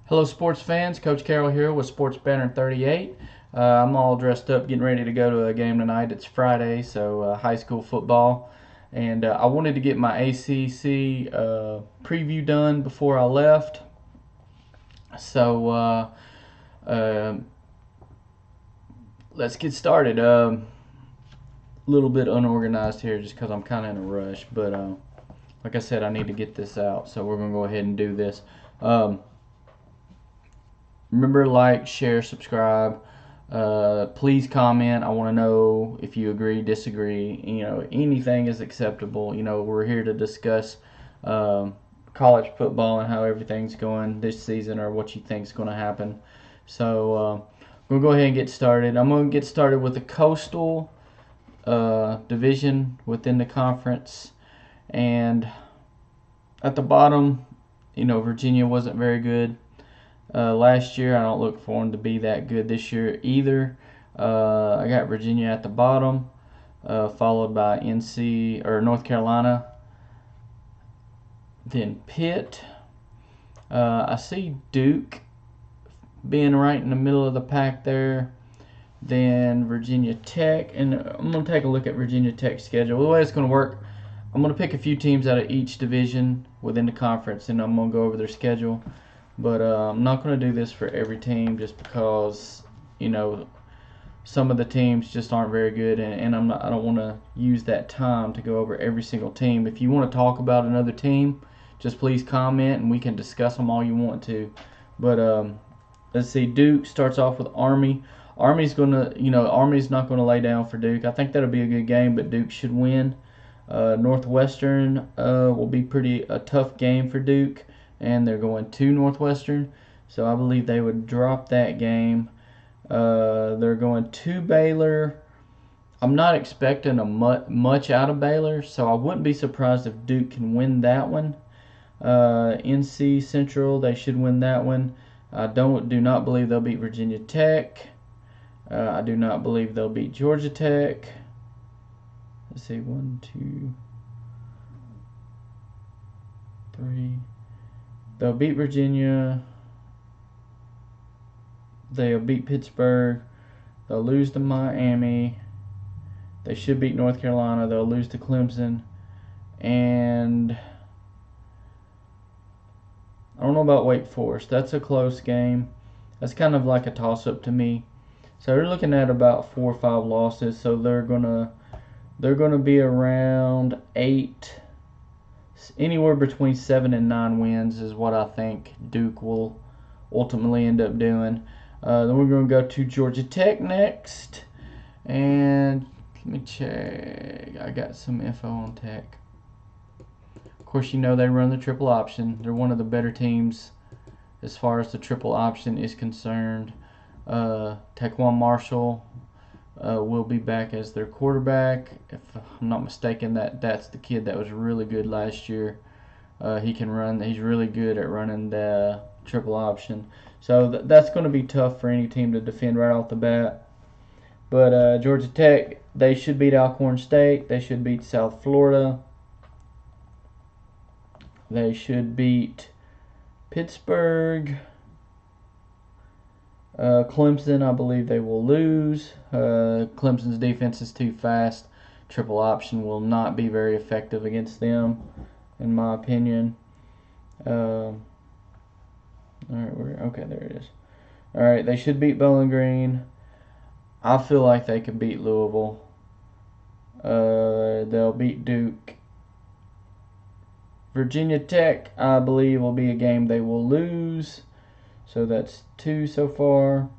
Hello, sports fans. Coach Carroll here with Sports Banner 38. I'm all dressed up, getting ready to go to a game tonight. It's Friday, so high school football. And I wanted to get my ACC preview done before I left. So uh, let's get started. A little bit unorganized here just because I'm kind of in a rush. But like I said, I need to get this out. So we're going to go ahead and do this. Remember, like, share, subscribe. Please comment. I want to know if you agree, disagree. Anything is acceptable. We're here to discuss college football and how everything's going this season or what you think is going to happen. So we'll go ahead and get started. I'm going to get started with the Coastal division within the conference. And at the bottom, Virginia wasn't very good. Last year, I don't look for them to be that good this year either. I got Virginia at the bottom, followed by NC or North Carolina, then Pitt. I see Duke being right in the middle of the pack there. Then Virginia Tech, and I'm going to take a look at Virginia Tech's schedule. The way it's going to work, I'm going to pick a few teams out of each division within the conference, and I'm going to go over their schedule. But I'm not going to do this for every team just because, some of the teams just aren't very good, and I don't want to use that time to go over every single team. If you want to talk about another team, just please comment and we can discuss them all you want to. But let's see. Duke starts off with Army. Army's not going to lay down for Duke. I think that'll be a good game, but Duke should win. Northwestern will be a tough game for Duke, and they're going to Northwestern, so I believe they would drop that game. They're going to Baylor. I'm not expecting much out of Baylor, so I wouldn't be surprised if Duke can win that one. NC Central, they should win that one. I do not believe they'll beat Virginia Tech. I do not believe they'll beat Georgia Tech. Let's see, 1, 2, 3. They'll beat Virginia. They'll beat Pittsburgh. They'll lose to Miami. They should beat North Carolina. They'll lose to Clemson. And I don't know about Wake Forest. That's a close game. That's kind of like a toss-up to me. So they're looking at about 4 or 5 losses. So they're gonna be around 8. Anywhere between 7 and 9 wins is what I think Duke will ultimately end up doing. Then we're going to go to Georgia Tech next. And let me check. I got some info on Tech. Of course, they run the triple option. They're one of the better teams as far as the triple option is concerned. Taquan Marshall will be back as their quarterback. If I'm not mistaken, that's the kid that was really good last year. He can run. He's really good at running the triple option. So that's going to be tough for any team to defend right off the bat. But Georgia Tech, they should beat Alcorn State. They should beat South Florida. They should beat Pittsburgh. Clemson, I believe they will lose. Clemson's defense is too fast. Triple option will not be very effective against them, in my opinion. All right, okay, there it is. All right, they should beat Bowling Green. I feel like they can beat Louisville. They'll beat Duke. Virginia Tech, I believe, will be a game they will lose. So that's 2 so far.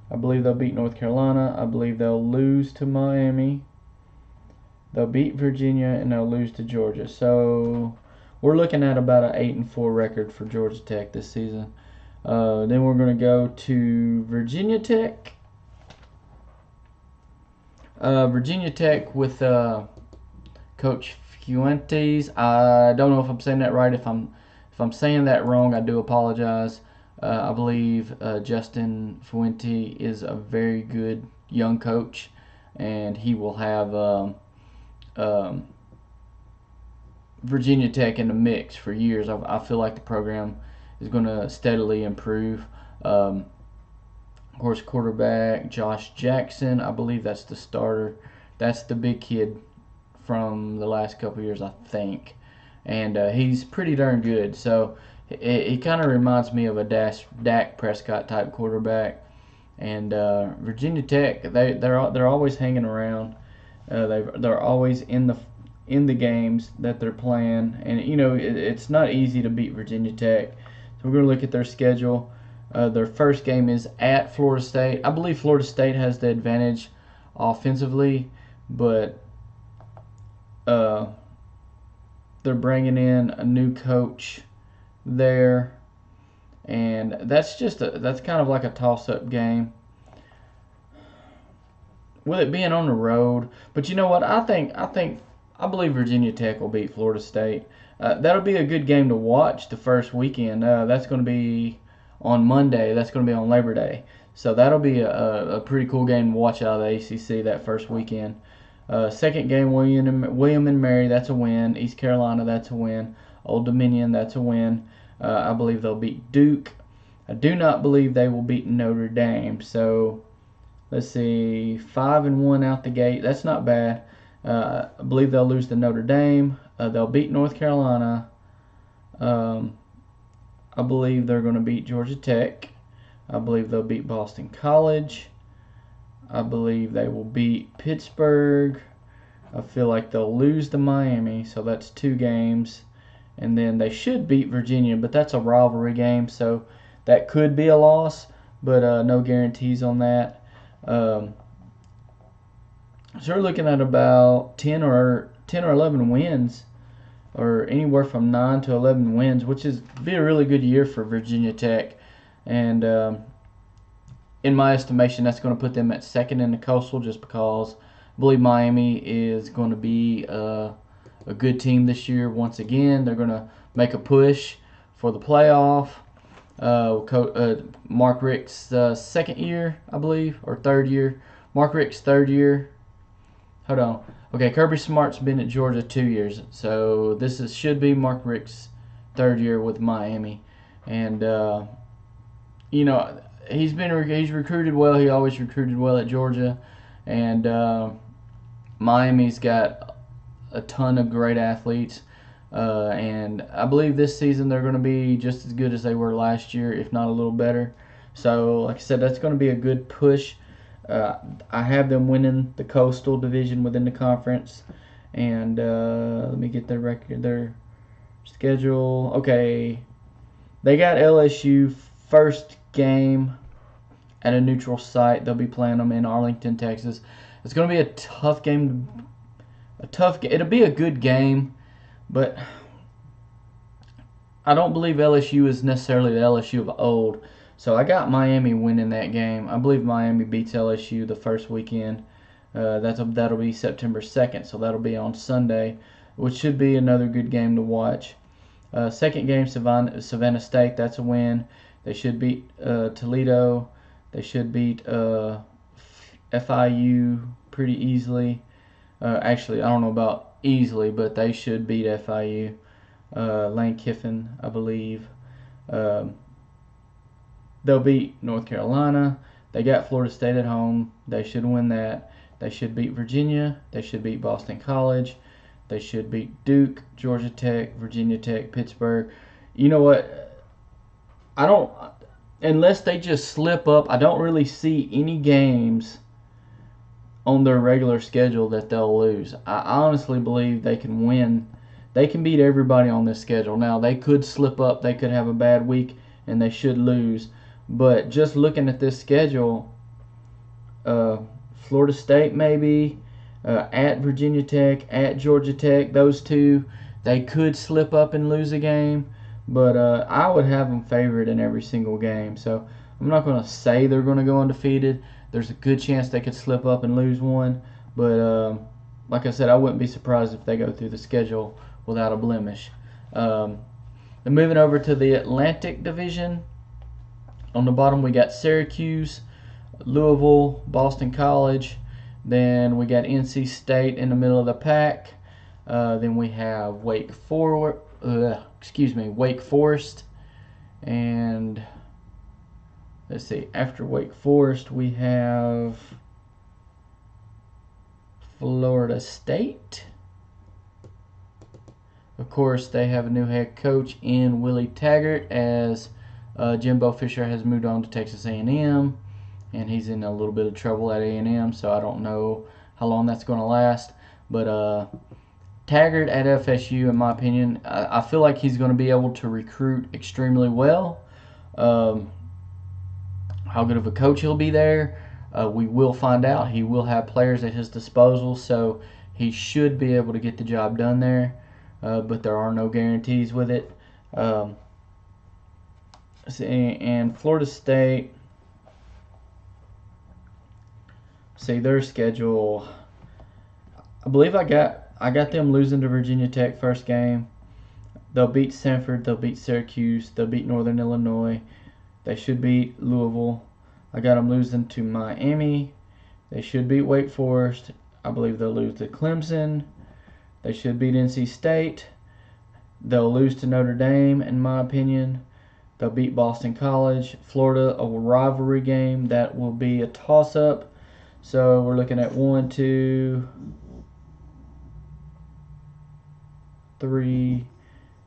I believe they'll beat North Carolina. I believe they'll lose to Miami. They'll beat Virginia, and they'll lose to Georgia. So we're looking at about an 8-4 record for Georgia Tech this season. Then we're going to go to Virginia Tech. Virginia Tech with Coach Fuentes. I don't know if I'm saying that right. If I'm saying that wrong, I do apologize. I believe Justin Fuente is a very good young coach, and he will have Virginia Tech in the mix for years. I feel like the program is going to steadily improve. Of course, quarterback Josh Jackson, I believe that's the starter. That's the big kid from the last couple years, I think. And he's pretty darn good. So he kind of reminds me of a Dak Prescott type quarterback. And Virginia Tech, they're always hanging around. They're always in the games that they're playing, and it's not easy to beat Virginia Tech. So we're going to look at their schedule. Their first game is at Florida State. I believe Florida State has the advantage offensively, but they're bringing in a new coach there, and that's kind of like a toss-up game with it being on the road. But you know what? I believe Virginia Tech will beat Florida State. That'll be a good game to watch the first weekend. That's going to be on Monday. That's going to be on Labor Day. So that'll be a pretty cool game to watch out of the ACC that first weekend. Second game, William and Mary, that's a win. East Carolina, that's a win. Old Dominion, that's a win. I believe they'll beat Duke. I do not believe they will beat Notre Dame. So let's see, 5-1 out the gate. That's not bad. I believe they'll lose to Notre Dame. They'll beat North Carolina. I believe they're going to beat Georgia Tech. I believe they'll beat Boston College. I believe they will beat Pittsburgh. I feel like they'll lose to Miami, so that's 2 games. And then they should beat Virginia, but that's a rivalry game, so that could be a loss, but no guarantees on that. So we're looking at about 10 or 11 wins, or anywhere from 9 to 11 wins, which is be a really good year for Virginia Tech. And in my estimation, that's going to put them at second in the Coastal, just because I believe Miami is going to be a good team this year. Once again, they're going to make a push for the playoff. Mark Richt's second year, I believe, or third year. Mark Richt's third year. Hold on. Okay, Kirby Smart's been at Georgia 2 years, so this should be Mark Richt's third year with Miami. And he's recruited well. He always recruited well at Georgia, and Miami's got a ton of great athletes. And I believe this season they're going to be just as good as they were last year, if not a little better. So, like I said, that's going to be a good push. I have them winning the Coastal Division within the conference. And let me get their schedule. Okay, they got LSU first game at a neutral site. They'll be playing them in Arlington, Texas. It's going to be a tough game. It'll be a good game. But I don't believe LSU is necessarily the LSU of old. So I got Miami winning that game. I believe Miami beats LSU the first weekend. That'll be September 2nd. So that'll be on Sunday, which should be another good game to watch. Second game, Savannah State. That's a win. They should beat Toledo. They should beat FIU pretty easily. Actually, I don't know about easily, but they should beat FIU. Lane Kiffin, I believe. They'll beat North Carolina. They got Florida State at home. They should win that. They should beat Virginia. They should beat Boston College. They should beat Duke, Georgia Tech, Virginia Tech, Pittsburgh. You know what? Unless they just slip up, I don't really see any games on their regular schedule that they'll lose. I honestly believe they can win. They can beat everybody on this schedule. Now, they could slip up. They could have a bad week, and they should lose. But just looking at this schedule, Florida State maybe, at Virginia Tech, at Georgia Tech, those two, they could slip up and lose a game. But I would have them favored in every single game. So I'm not going to say they're going to go undefeated. There's a good chance they could slip up and lose one. But like I said, I wouldn't be surprised if they go through the schedule without a blemish. Then moving over to the Atlantic Division. On the bottom, we got Syracuse, Louisville, Boston College. Then we got NC State in the middle of the pack. Then we have Wake Forest, And let's see, after Wake Forest, we have Florida State. Of course, they have a new head coach in Willie Taggart, as Jimbo Fisher has moved on to Texas A&M, and he's in a little bit of trouble at A&M, so I don't know how long that's going to last. But Taggart at FSU, in my opinion, I feel like he's going to be able to recruit extremely well. How good of a coach he'll be there, we will find out. He will have players at his disposal, so he should be able to get the job done there. But there are no guarantees with it. And Florida State, see their schedule. I believe I got them losing to Virginia Tech first game. They'll beat Stanford. They'll beat Syracuse. They'll beat Northern Illinois. They should beat Louisville. I got them losing to Miami. They should beat Wake Forest. I believe they'll lose to Clemson. They should beat NC State. They'll lose to Notre Dame, in my opinion. They'll beat Boston College. Florida, a rivalry game. That will be a toss-up. So we're looking at 1, 2, 3,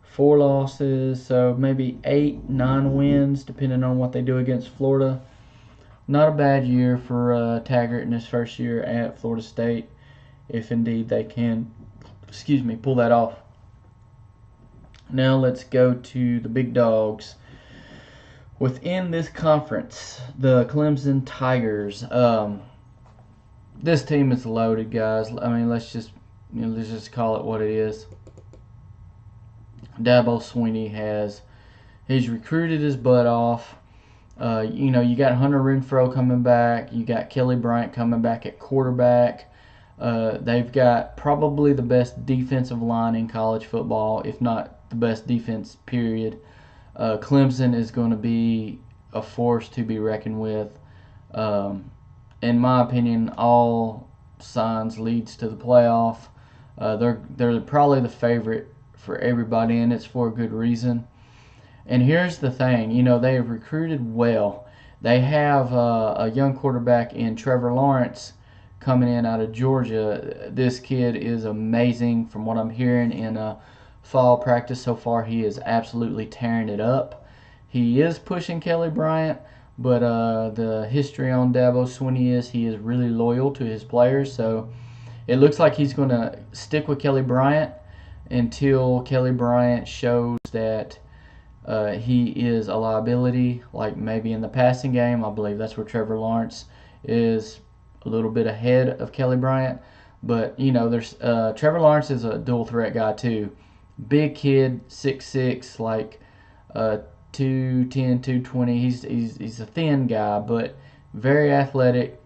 4 losses. So maybe 8, 9 wins, depending on what they do against Florida. Not a bad year for Taggart in his first year at Florida State, if indeed they can, pull that off. Now let's go to the big dogs. Within this conference, the Clemson Tigers. This team is loaded, guys. I mean, let's just call it what it is. Dabo Swinney he's recruited his butt off. You got Hunter Renfrow coming back. You got Kelly Bryant coming back at quarterback. They've got probably the best defensive line in college football, if not the best defense, period. Clemson is going to be a force to be reckoned with. In my opinion, all signs leads to the playoff. They're probably the favorite for everybody, and it's for a good reason. And here's the thing, they have recruited well. They have a young quarterback in Trevor Lawrence coming in out of Georgia. This kid is amazing from what I'm hearing in fall practice so far. He is absolutely tearing it up. He is pushing Kelly Bryant, but the history on Dabo Swinney is he is really loyal to his players. So it looks like he's going to stick with Kelly Bryant until Kelly Bryant shows that he is a liability, like maybe in the passing game. I believe that's where Trevor Lawrence is a little bit ahead of Kelly Bryant. But, there's Trevor Lawrence is a dual threat guy too. Big kid, 6'6", like 210, 220. He's a thin guy, but very athletic.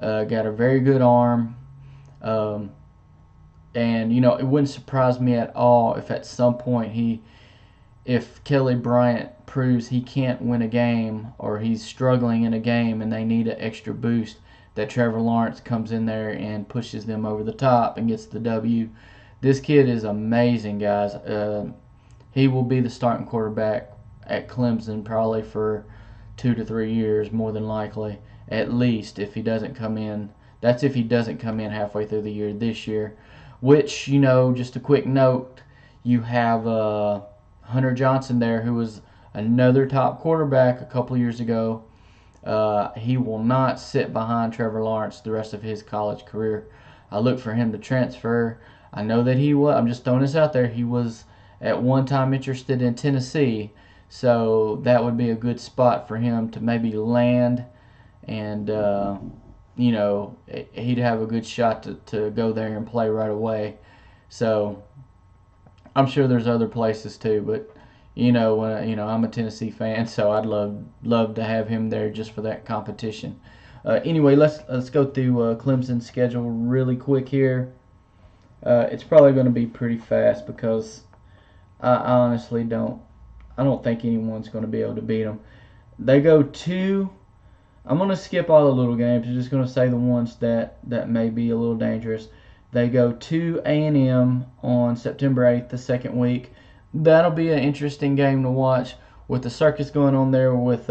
Got a very good arm. And, it wouldn't surprise me at all if at some point if Kelly Bryant proves he can't win a game or he's struggling in a game and they need an extra boost, that Trevor Lawrence comes in there and pushes them over the top and gets the W. This kid is amazing, guys. He will be the starting quarterback at Clemson probably for 2 to 3 years, more than likely, at least, if he doesn't come in. That's if he doesn't come in halfway through the year this year, which, just a quick note, you have Hunter Johnson there, who was another top quarterback a couple years ago. He will not sit behind Trevor Lawrence the rest of his college career. I look for him to transfer. I know that he was, I'm just throwing this out there, he was at one time interested in Tennessee, so that would be a good spot for him to maybe land, and he'd have a good shot to go there and play right away. So I'm sure there's other places too, but I'm a Tennessee fan, so I'd love to have him there just for that competition. Anyway, let's go through Clemson's schedule really quick here. It's probably going to be pretty fast because I honestly don't think anyone's going to be able to beat them. They go to, I'm going to skip all the little games. I'm just going to say the ones that may be a little dangerous. They go to A&M on September 8th, the second week. That'll be an interesting game to watch. with the circus going on there with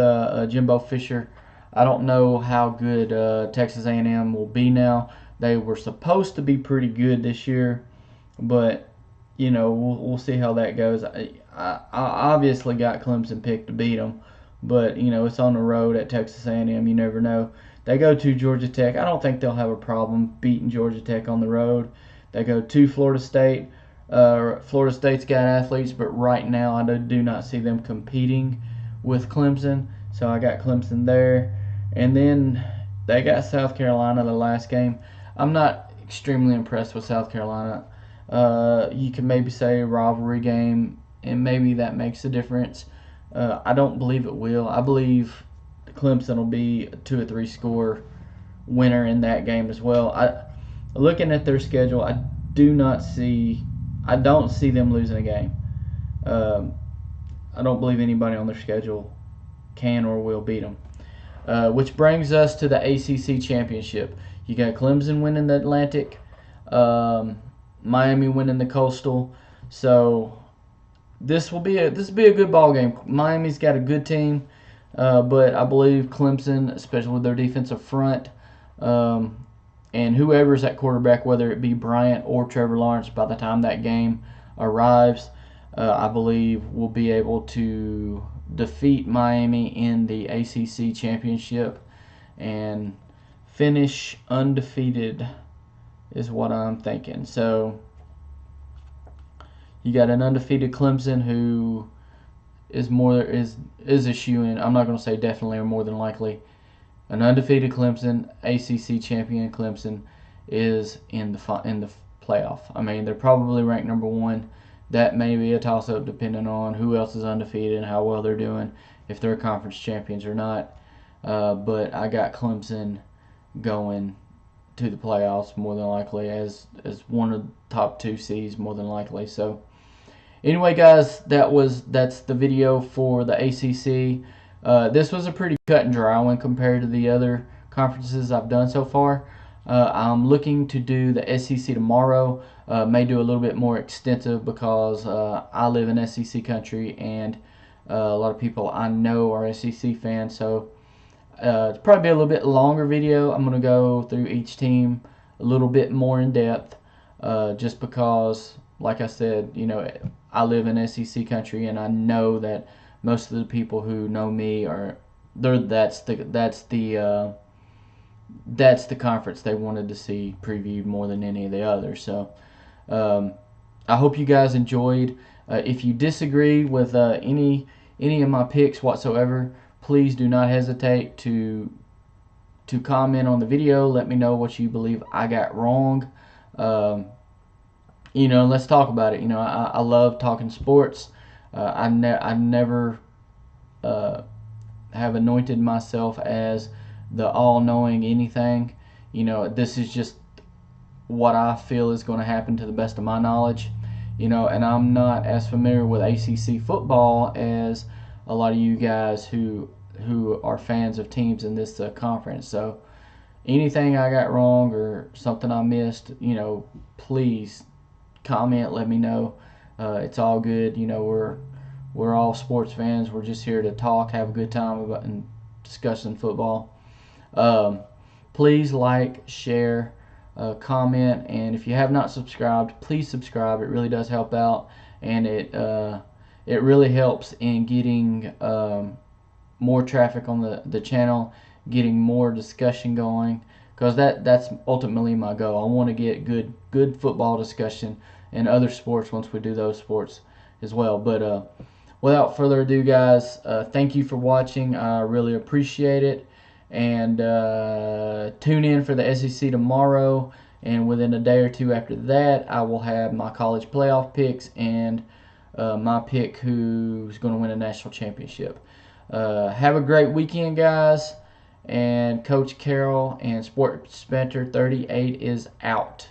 Jimbo Fisher, I don't know how good Texas A&M will be now. They were supposed to be pretty good this year, but you know, we'll see how that goes. I obviously got Clemson picked to beat them, but you know, it's on the road at Texas A&M. You never know. They go to Georgia Tech. I don't think they'll have a problem beating Georgia Tech on the road. They go to Florida State. Florida State's got athletes, but right now I do not see them competing with Clemson. So I got Clemson there. And then they got South Carolina the last game. I'm not extremely impressed with South Carolina. You can maybe say a rivalry game, and maybe that makes a difference. I don't believe it will. I believe Clemson will be a 2 or 3 score winner in that game as well. Looking at their schedule, I don't see them losing a game. I don't believe anybody on their schedule can or will beat them. Which brings us to the ACC championship. You got Clemson winning the Atlantic, Miami winning the Coastal. So this will be a good ball game. Miami's got a good team, but I believe Clemson, especially with their defensive front, and whoever's at quarterback, whether it be Bryant or Trevor Lawrence, by the time that game arrives, I believe we'll be able to defeat Miami in the ACC championship and finish undefeated is what I'm thinking. So you got an undefeated Clemson who is a shoo-in. I'm not going to say definitely or more than likely. An undefeated Clemson, ACC champion Clemson, is in the playoff. I mean, they're probably ranked number 1. That may be a toss-up depending on who else is undefeated and how well they're doing, if they're conference champions or not. But I got Clemson going to the playoffs more than likely as one of the top 2 seeds more than likely. So anyway, guys, that's the video for the ACC. This was a pretty cut and dry one compared to the other conferences I've done so far. I'm looking to do the SEC tomorrow. May do a little bit more extensive because I live in SEC country and a lot of people I know are SEC fans. So it's probably be a little bit longer video. I'm going to go through each team a little bit more in depth just because, like I said, you know, I live in SEC country and I know that most of the people who know me that's the conference they wanted to see previewed more than any of the others. So I hope you guys enjoyed. If you disagree with any of my picks whatsoever, please do not hesitate to comment on the video. Let me know what you believe I got wrong. You know, let's talk about it. You know, I love talking sports. I never have anointed myself as the all-knowing anything. You know, this is just what I feel is going to happen to the best of my knowledge. You know, and I'm not as familiar with ACC football as a lot of you guys who are fans of teams in this conference. So anything I got wrong or something I missed, you know, please comment, let me know. It's all good. You know, we're all sports fans. We're just here to talk, have a good time about and discussing football. Please like, share, comment, and if you have not subscribed, please subscribe. It really does help out, and it really helps in getting more traffic on the channel, getting more discussion going, because that's ultimately my goal. I want to get good football discussion and other sports once we do those sports as well. But without further ado, guys, thank you for watching. I really appreciate it. And tune in for the SEC tomorrow. And within a day or two after that, I will have my college playoff picks and my pick who's going to win a national championship. Have a great weekend, guys. And Coach Carroll and Sports Banter 38 is out.